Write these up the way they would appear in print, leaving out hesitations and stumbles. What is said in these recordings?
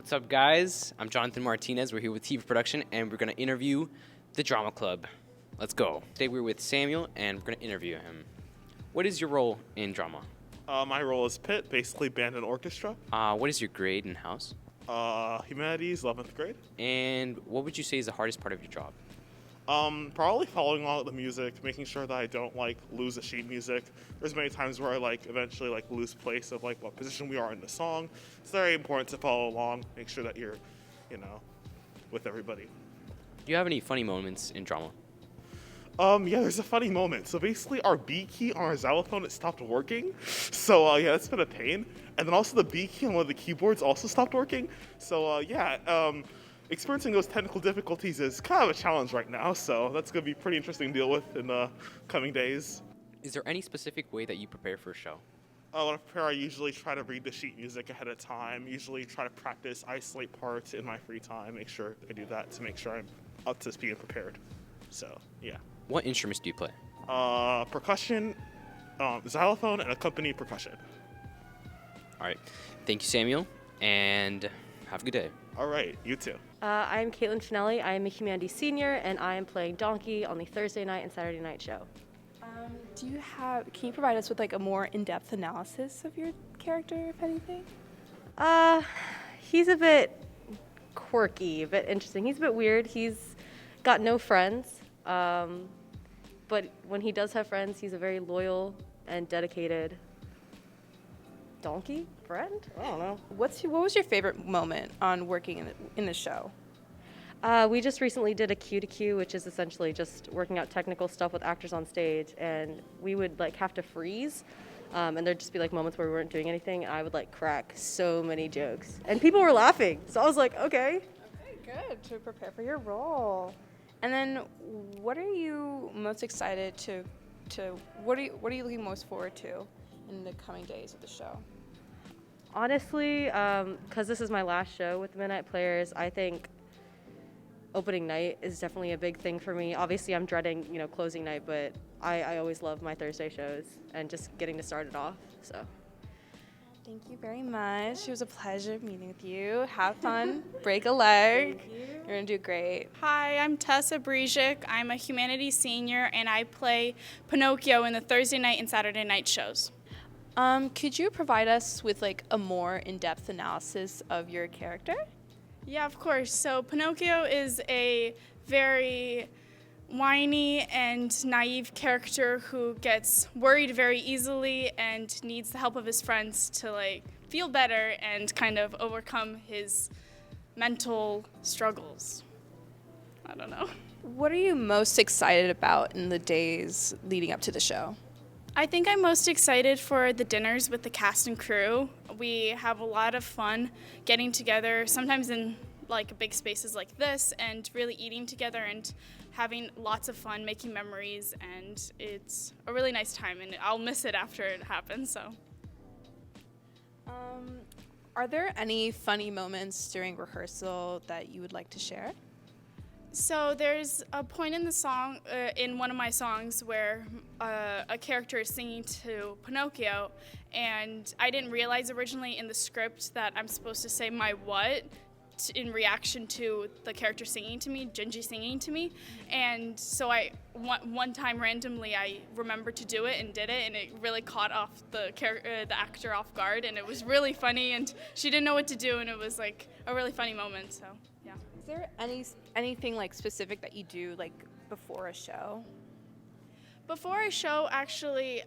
What's up, guys? I'm Jonathan Martinez. We're here with TV Production, and we're going to interview the Drama Club. Let's go. Today we're with Samuel, and we're going to interview him. What is your role in drama? My role is Pit, basically band and orchestra. What is your grade in house? Humanities, 11th grade. And what would you say is the hardest part of your job? Probably following along with the music, making sure that I don't lose the sheet music. There's many times where I eventually lose place of what position we are in the song. It's very important to follow along, make sure that you're, with everybody. Do you have any funny moments in drama? Yeah, there's a funny moment. So basically our B key on our xylophone, it stopped working. So yeah, that's been a pain. And then also the B key on one of the keyboards also stopped working. So experiencing those technical difficulties is kind of a challenge right now. So that's going to be pretty interesting to deal with in the coming days. Is there any specific way that you prepare for a show? When I prepare, I usually try to read the sheet music ahead of time, usually try to practice, isolate parts in my free time, make sure I do that to make sure I'm up to speed and prepared. So, yeah. What instruments do you play? Percussion, xylophone, and accompanied percussion. All right. Thank you, Samuel, and have a good day. All right. You too. I'm Caitlin Finelli. I am a humanities senior, and I am playing Donkey on the Thursday night and Saturday night show. Can you provide us with a more in-depth analysis of your character, if anything? He's a bit quirky, a bit interesting. He's a bit weird. He's got no friends, but when he does have friends, he's a very loyal and dedicated donkey friend. I don't know. What was your favorite moment on working in the show? We just recently did a Q to Q, which is essentially just working out technical stuff with actors on stage, and we would have to freeze, and there'd just be moments where we weren't doing anything, and I would crack so many jokes, and people were laughing, so I was like, okay. Okay, good, to prepare for your role. And then, what are you most excited what are you looking most forward to in the coming days of the show? Honestly, because this is my last show with the Midnight Players, I think opening night is definitely a big thing for me. Obviously, I'm dreading, closing night, but I always love my Thursday shows and just getting to start it off, so. Thank you very much. It was a pleasure meeting with you. Have fun. Break a leg. Thank you. You're going to do great. Hi, I'm Tessa. I'm a humanities senior, and I play Pinocchio in the Thursday night and Saturday night shows. Could you provide us with a more in-depth analysis of your character? Yeah, of course. So Pinocchio is a very whiny and naive character who gets worried very easily and needs the help of his friends to feel better and kind of overcome his mental struggles. I don't know. What are you most excited about in the days leading up to the show? I think I'm most excited for the dinners with the cast and crew. We have a lot of fun getting together, sometimes in big spaces like this, and really eating together and having lots of fun, making memories, and it's a really nice time, and I'll miss it after it happens, so. Are there any funny moments during rehearsal that you would like to share? So there's a point in the song, in one of my songs, where a character is singing to Pinocchio, and I didn't realize originally in the script that I'm supposed to say my what in reaction to the character singing to me, Gingy singing to me, and so one time randomly I remembered to do it and did it, and it really caught off the actor off guard, and it was really funny, and she didn't know what to do, and it was a really funny moment. So yeah. Is there anything specific that you do before a show? Before a show, actually,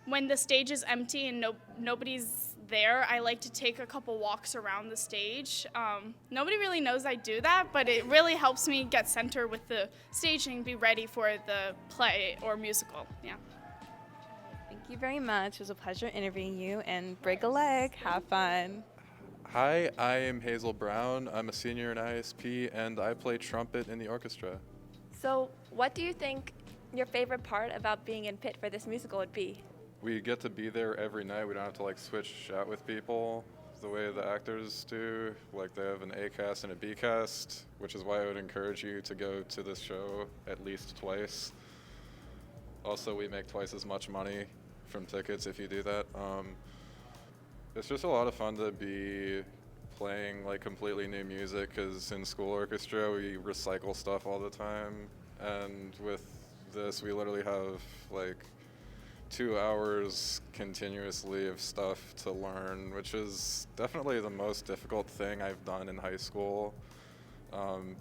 when the stage is empty and nobody's there, I like to take a couple walks around the stage. Nobody really knows I do that, but it really helps me get centered with the stage and be ready for the play or musical. Yeah. Thank you very much. It was a pleasure interviewing you, and break a leg. Have fun. Hi, I am Hazel Brown. I'm a senior in ISP, and I play trumpet in the orchestra. So, what do you think your favorite part about being in Pitt for this musical would be? We get to be there every night. We don't have to switch out with people the way the actors do. They have an A cast and a B cast, which is why I would encourage you to go to this show at least twice. Also, we make twice as much money from tickets if you do that. It's just a lot of fun to be playing like completely new music, because in school orchestra we recycle stuff all the time, and with this we literally have like 2 hours continuously of stuff to learn, which is definitely the most difficult thing I've done in high school,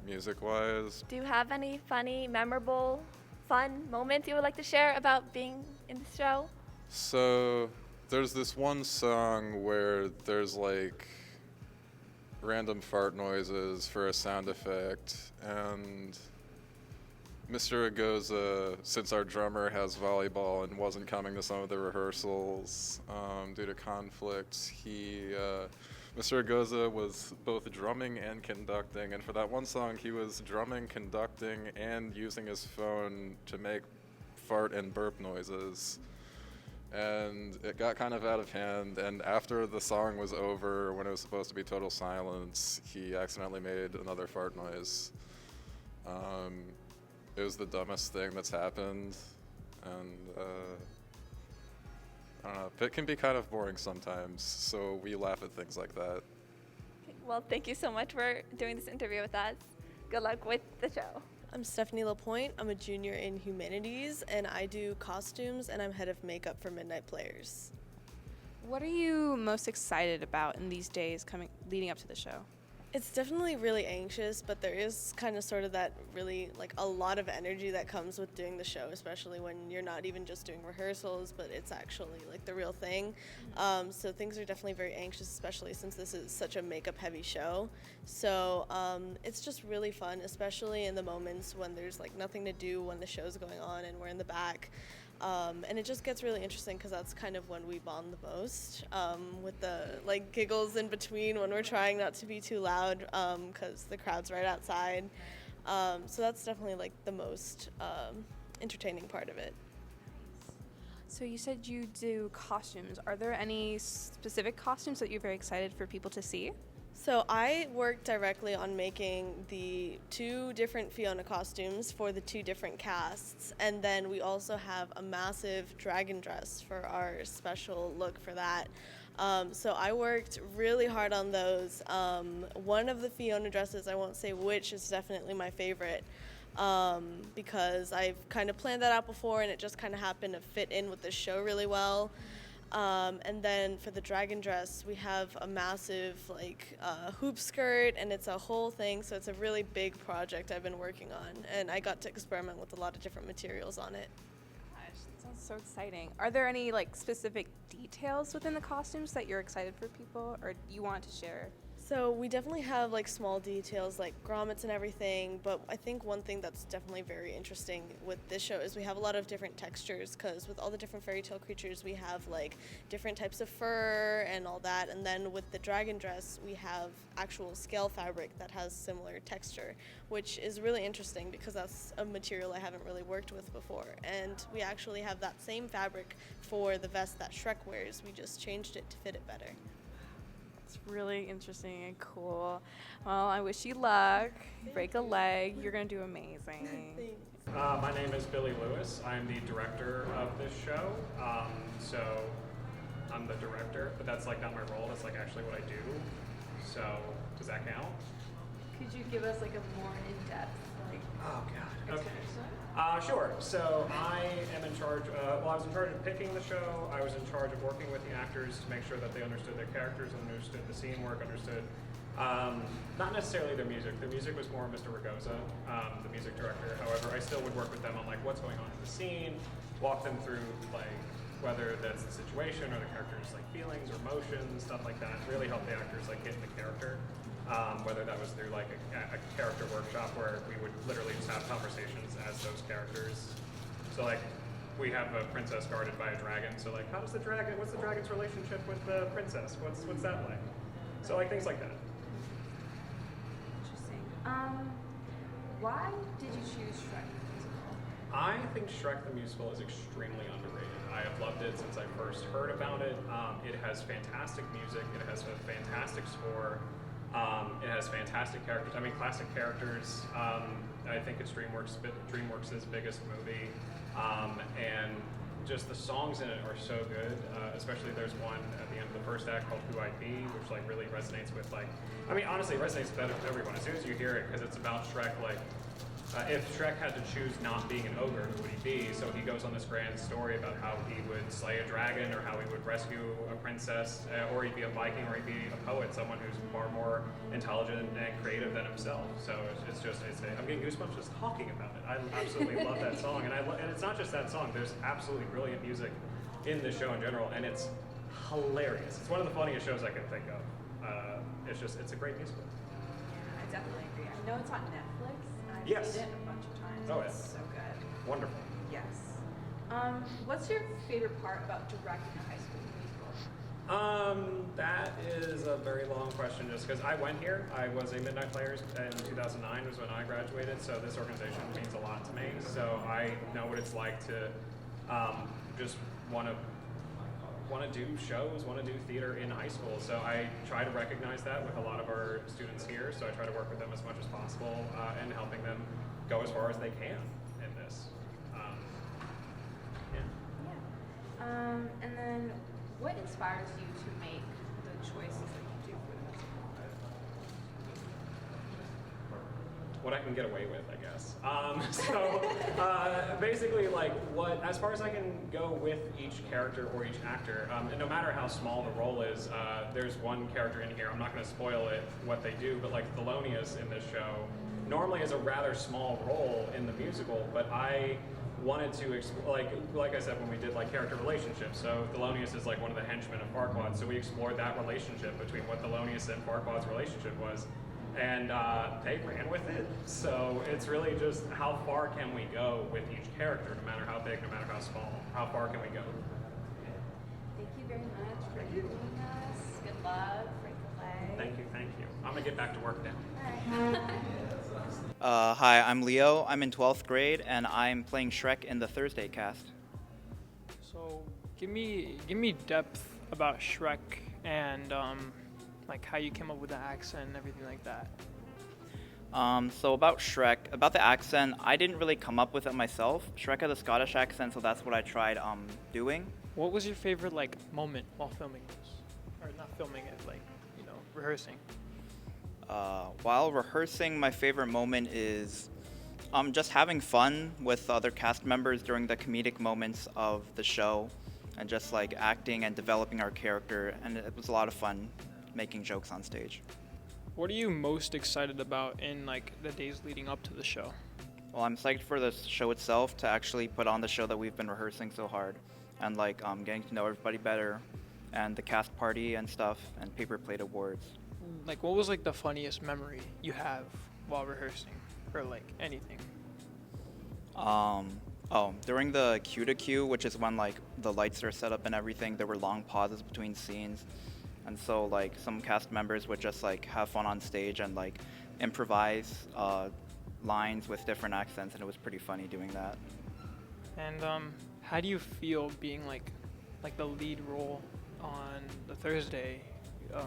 music-wise. Do you have any funny, memorable, fun moments you would like to share about being in the show? So there's this one song where there's like random fart noises for a sound effect, and Mr. Agoza, since our drummer has volleyball and wasn't coming to some of the rehearsals due to conflicts, Mr. Agoza was both drumming and conducting, and for that one song he was drumming, conducting, and using his phone to make fart and burp noises. And it got kind of out of hand, and after the song was over, when it was supposed to be total silence, he accidentally made another fart noise. It was the dumbest thing that's happened, and I don't know, Pit can be kind of boring sometimes, so we laugh at things like that. Well, thank you so much for doing this interview with us. Good luck with the show. I'm Stephanie Lapointe. I'm a junior in humanities, and I do costumes, and I'm head of makeup for Midnight Players. What are you most excited about in these days leading up to the show? It's definitely really anxious, but there is kind of sort of that really, like, a lot of energy that comes with doing the show, especially when you're not even just doing rehearsals, but it's actually, like, the real thing. So things are definitely very anxious, especially since this is such a makeup-heavy show. So it's just really fun, especially in the moments when there's, like, nothing to do when the show's going on and we're in the back. And it just gets really interesting because that's kind of when we bond the most, with the like giggles in between when we're trying not to be too loud because the crowd's right outside. So that's definitely like the most entertaining part of it. So you said you do costumes. Are there any specific costumes that you're very excited for people to see? So I work directly on making the 2 different Fiona costumes for the 2 different casts, and then we also have a massive dragon dress for our special look for that. So I worked really hard on those. One of the Fiona dresses, I won't say which, is definitely my favorite, because I've kind of planned that out before and it just kind of happened to fit in with the show really well. And then for the dragon dress, we have a massive hoop skirt, and it's a whole thing, so it's a really big project I've been working on, and I got to experiment with a lot of different materials on it. Gosh, that sounds so exciting. Are there any specific details within the costumes that you're excited for people or you want to share? So we definitely have small details like grommets and everything, but I think one thing that's definitely very interesting with this show is we have a lot of different textures, because with all the different fairy tale creatures we have different types of fur and all that, and then with the dragon dress we have actual scale fabric that has similar texture, which is really interesting because that's a material I haven't really worked with before. And we actually have that same fabric for the vest that Shrek wears. We just changed it to fit it better. It's really interesting and cool. Well, I wish you luck. Break a leg. You're going to do amazing. My name is Billy Lewis. I'm the director of this show. So I'm the director, but that's not my role. That's actually what I do. So does that count? Could you give us a more in-depth Oh God. Okay. explanation? Sure. So I am in charge. I was in charge of picking the show. I was in charge of working with the actors to make sure that they understood their characters, understood the scene work, understood not necessarily their music. The music was more Mr. Ragoza, the music director. However, I still would work with them on what's going on in the scene, walk them through whether that's the situation or the characters' feelings or emotions, stuff like that. Really help the actors get in the character. Whether that was through a character workshop where we would literally just have conversations as those characters. So we have a princess guarded by a dragon. So what's the dragon's relationship with the princess? What's that like? So things like that. Interesting. Why did you choose Shrek the musical? I think Shrek the musical is extremely underrated. I have loved it since I first heard about it. It has fantastic music. It has a fantastic score. It has fantastic characters. I mean, classic characters. I think it's DreamWorks' biggest movie. And just the songs in it are so good. Especially there's one at the end of the first act called "Who I'd Be," which like really resonates with like. I mean, honestly, it resonates with everyone as soon as you hear it because it's about Shrek. Like, if Shrek had to choose not being an ogre, who would he be? So he goes on this grand story about how he would slay a dragon, or how he would rescue a princess, or he'd be a Viking, or he'd be a poet, someone who's far more intelligent and creative than himself. So I'm getting goosebumps just talking about it. I absolutely love that song, and it's not just that song. There's absolutely brilliant music in this show in general, and it's hilarious. It's one of the funniest shows I can think of. It's a great musical. Yeah, I definitely agree. I know it's on Netflix. I've Yes. seen it a bunch of times. Oh, It's yeah. so good. Wonderful. Yes. What's your favorite part about directing a high school musical? That is a very long question just because I went here. I was a Midnight Players in 2009 was when I graduated, so this organization means a lot to me. So I know what it's like to just want to do shows, want to do theater in high school. So I try to recognize that with a lot of our students here. So I try to work with them as much as possible and helping them go as far as they can in this. And then what inspires you to make the choices that you do for the musical? What I can get away with, I guess. Basically, like as far as I can go with each character or each actor, and no matter how small the role is, there's one character in here. I'm not going to spoil it what they do, but like Thelonious in this show, normally is a rather small role in the musical, but I wanted to like I said when we did like character relationships. So Thelonious is like one of the henchmen of Farquaad, so we explored that relationship between what Thelonious and Farquaad's relationship was. And they ran with it. So it's really just how far can we go with each character, no matter how big, no matter how small. How far can we go? Thank you very much for joining us. Good luck for play. Thank you. I'm gonna get back to work now. Hi, I'm Leo. I'm in 12th grade, and I'm playing Shrek in the Thursday cast. So, give me depth about Shrek and like how you came up with the accent and everything like that. So about Shrek, about the accent, I didn't really come up with it myself. Shrek has a Scottish accent, so that's what I tried doing. What was your favorite like moment while filming this, or not filming it, like rehearsing? While rehearsing, my favorite moment is just having fun with other cast members during the comedic moments of the show, and just like acting and developing our character, and it was a lot of fun making jokes on stage. What are you most excited about in like the days leading up to the show? Well, I'm psyched for the show itself, to actually put on the show that we've been rehearsing so hard, and like getting to know everybody better, and the cast party and stuff, and paper plate awards. Like, what was like the funniest memory you have while rehearsing, or like anything? During the cue to cue, which is when like the lights are set up and everything, there were long pauses between scenes. And so like some cast members would just like have fun on stage and like improvise lines with different accents, and it was pretty funny doing that. And how do you feel being like the lead role on the Thursday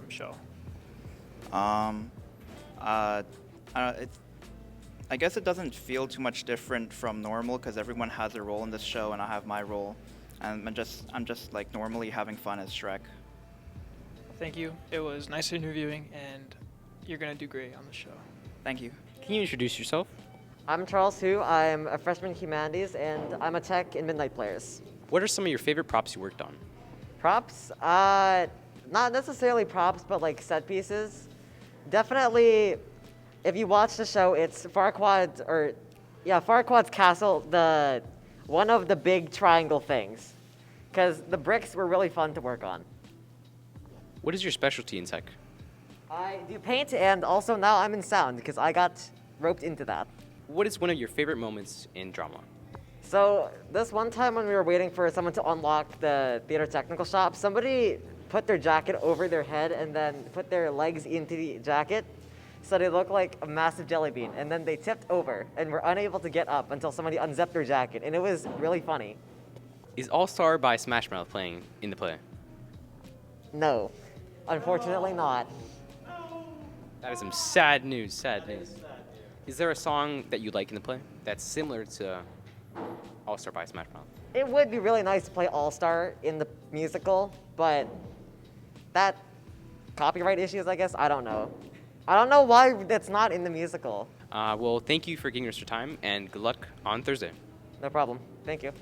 show? I guess it doesn't feel too much different from normal because everyone has a role in this show, and I have my role, and I'm just like normally having fun as Shrek. Thank you. It was nice interviewing, and you're gonna do great on the show. Thank you. Can you introduce yourself? I'm Charles Hu. I'm a freshman in humanities, and I'm a tech in Midnight Players. What are some of your favorite props you worked on? Props? Not necessarily props, but like set pieces. Definitely, if you watch the show, it's Farquaad's castle, one of the big triangle things, because the bricks were really fun to work on. What is your specialty in tech? I do paint, and also now I'm in sound because I got roped into that. What is one of your favorite moments in drama? So this one time when we were waiting for someone to unlock the theater technical shop, somebody put their jacket over their head and then put their legs into the jacket, so they looked like a massive jelly bean. And then they tipped over and were unable to get up until somebody unzipped their jacket, and it was really funny. Is All Star by Smash Mouth playing in the play? No, unfortunately not. That is some sad news, sad news. Is there a song that you like in the play that's similar to All Star by Smash Mouth? it would be really nice to play All-Star in the musical, but that copyright issues, I guess, I don't know. I don't know why that's not in the musical. Well, thank you for giving us your time, and good luck on Thursday. No problem. Thank you.